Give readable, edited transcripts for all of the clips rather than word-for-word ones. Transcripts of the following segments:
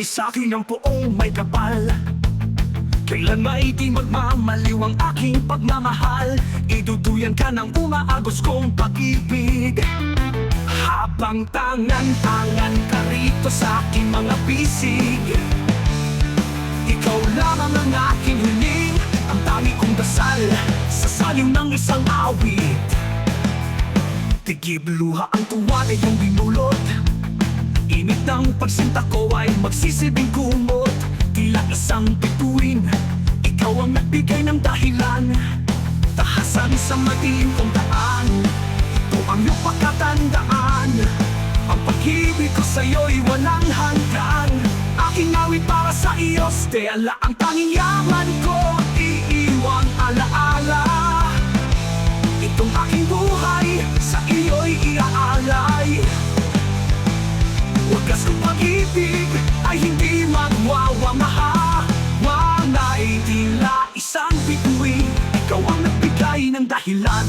Ibigay sa'kin ang poong may kapal. Kailan may di magmamaliw ang aking pagmamahal. Iduduyan ka ng umaagos kong pag-ibig. Habang tangan-tangan ka rito sa aking mga bisig. Ikaw lamang ang aking hiling, ang dami kong dasal sa saliw ng isang awit. Tigib luha ang tuwa na iyong binulot. Init ng pagsinta ko ay magsisilbing kumot. Tila isang bituin, ikaw ang nagbigay ng dahilan. Tahasan sa madilim kong daan, ito ang iyong pagkatandaan. Ang pag-ibig ko sa'yo'y walang hanggan. Aking awit para sa iyo, Stella, ang tanging yaman ko. Iiwang alaala, itong aking buhay sa iyo'y iaalay. Wagas kong pag-ibig ay hindi magwawamaha. Wala'y tila isang bituin, ikaw ang nagbigay ng dahilan.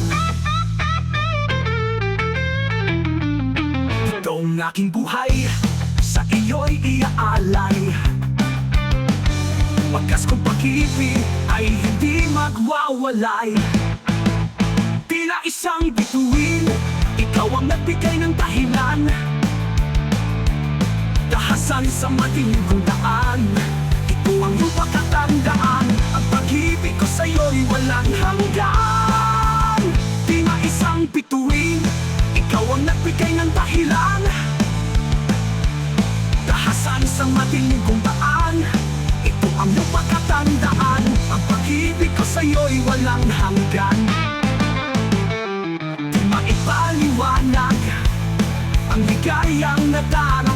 Itong aking buhay sa iyo'y iaalay. Wagas kong pag-ibig ay hindi magwawalay. Tila isang bituin, ikaw ang nagbigay ng dahilan. Dahasan sa madilim kong daan, ito ang iyong pagkatandaan. Ang pag-ibig ko sa'yo'y walang hanggan. Di nga isang bituin, ikaw ang nagbigay ng dahilan. Dahasan sa madilim kong daan, ito ang iyong pagkatandaan. Ang pag-ibig ko sa'yo'y walang hanggan. Di maipaliwanag ang ligayang nadarama.